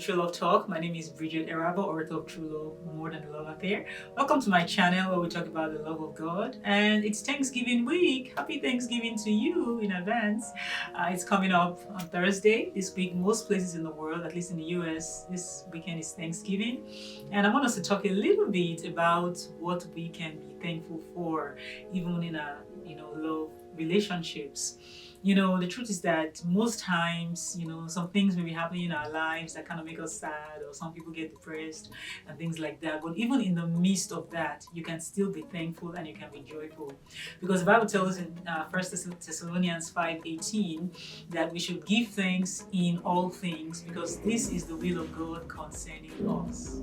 True Love Talk. My name is Bridget Erhabor, author of True Love, More Than a Love Affair. Welcome to my channel where we talk about the love of God. And it's Thanksgiving week. Happy Thanksgiving to you in advance. It's coming up on Thursday this week. Most places in the world, at least in the US, this weekend is Thanksgiving. And I want us to talk a little bit about what we can be thankful for, even in our, love relationships. The truth is that most times, some things may be happening in our lives that kind of make us sad, or some people get depressed and things like that. But even in the midst of that, you can still be thankful and you can be joyful. Because the Bible tells us in 1 Thessalonians 5:18 that we should give thanks in all things because this is the will of God concerning us.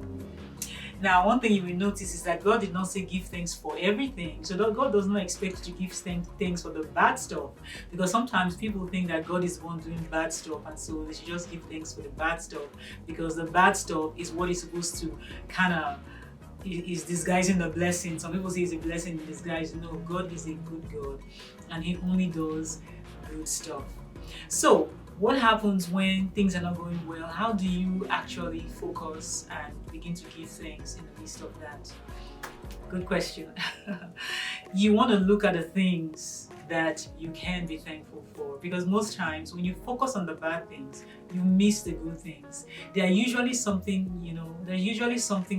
Now, one thing you will notice is that God did not say give thanks for everything. So God does not expect you to give thanks for the bad stuff. Because sometimes people think that God is the one doing bad stuff, and so they should just give thanks for the bad stuff. Because the bad stuff is what is supposed to kind of is disguising the blessing. Some people say it's a blessing in disguise. No, God is a good God, and He only does good stuff. So, what happens when things are not going well? How do you actually focus and begin to give thanks in the midst of that? Good question. You want to look at the things that you can be thankful for, because most times when you focus on the bad things, you miss the good things. There's usually something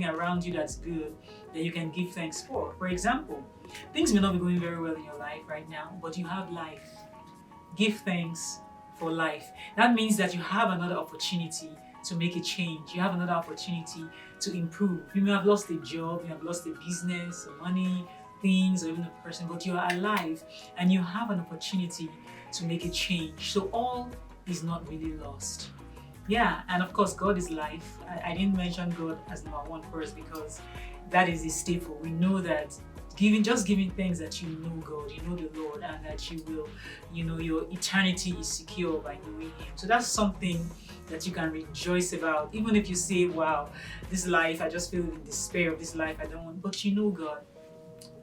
around you that's good that you can give thanks for. For example, things may not be going very well in your life right now, but you have life. Give thanks for life. That means that you have another opportunity to make a change. You have another opportunity to improve. You may have lost a job, you have lost a business, or money, things, or even a person, but you are alive and you have an opportunity to make a change. So all is not really lost. Yeah, and of course, God is life. I didn't mention God as number one first because that is a staple. We know that just giving thanks that you know God, you know the Lord, and that you will, your eternity is secure by knowing Him. So that's something that you can rejoice about. Even if you say, wow, this life, I just feel in despair of this life, I don't want, but you know God.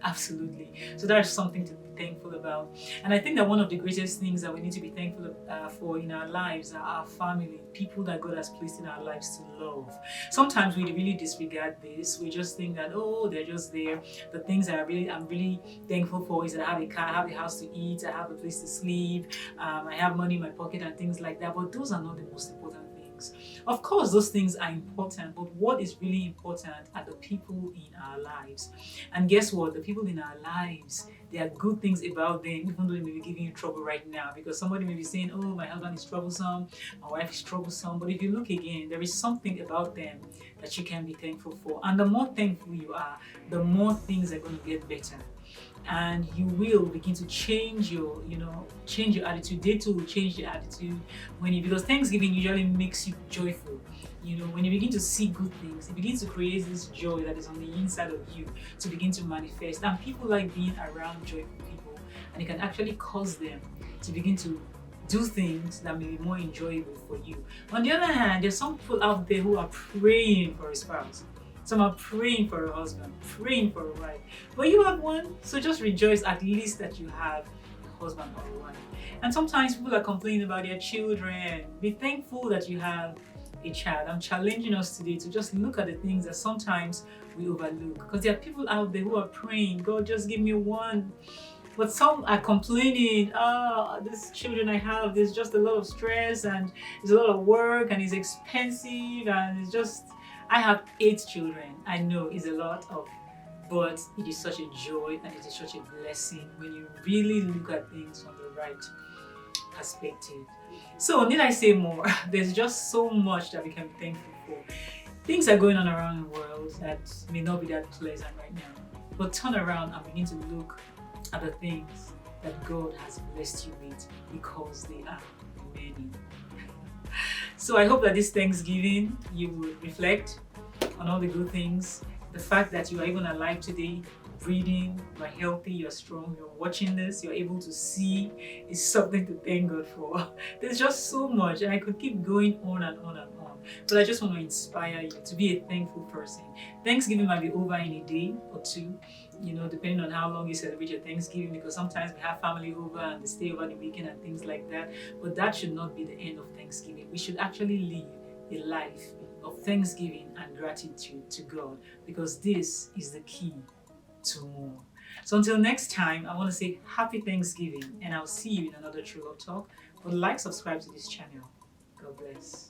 Absolutely. So that's something to be thankful about. And I think that one of the greatest things that we need to be thankful for in our lives are our family, people that God has placed in our lives to love. Sometimes we really disregard this. We just think that, oh, they're just there. The things that I'm really thankful for is that I have a car, I have a house to eat, I have a place to sleep, I have money in my pocket and things like that. But those are not the most important things. Of course, those things are important, but what is really important are the people in our lives. And guess what? The people in our lives, there are good things about them, even though they may be giving you trouble right now. Because somebody may be saying, oh, my husband is troublesome, my wife is troublesome. But if you look again, there is something about them that you can be thankful for. And the more thankful you are, the more things are going to get better. And you will begin to change your attitude. They too will change their attitude because Thanksgiving usually makes you joyful. When you begin to see good things, it begins to create this joy that is on the inside of you to begin to manifest. And people like being around joyful people, and it can actually cause them to begin to do things that may be more enjoyable for you. On the other hand, there's some people out there who are praying for a spouse. Some are praying for a husband, praying for a wife. But you have one, so just rejoice at least that you have a husband or a wife. And sometimes people are complaining about their children. Be thankful that you have a child. I'm challenging us today to just look at the things that sometimes we overlook. Because there are people out there who are praying, God, just give me one. But some are complaining, these children I have, there's just a lot of stress and there's a lot of work and it's expensive and it's just, I have 8 children. I know it's a lot but it is such a joy and it is such a blessing when you really look at things from the right perspective. So need I say more? There's just so much that we can be thankful for. Things are going on around the world that may not be that pleasant right now. But turn around and begin to look at the things that God has blessed you with because they are many. So I hope that this Thanksgiving you will reflect on all the good things, the fact that you are even alive today, breathing, you're healthy, you're strong, you're watching this, you're able to see, is something to thank God for. There's just so much, and I could keep going on and on and on. But I just want to inspire you to be a thankful person. Thanksgiving might be over in a day or two, depending on how long you celebrate your Thanksgiving, because sometimes we have family over and they stay over the weekend and things like that. But that should not be the end of Thanksgiving. We should actually live a life of thanksgiving and gratitude to God, because this is the key to more. So until next time, I want to say happy Thanksgiving, and I'll see you in another True Love Talk. But like, subscribe to this channel. God bless.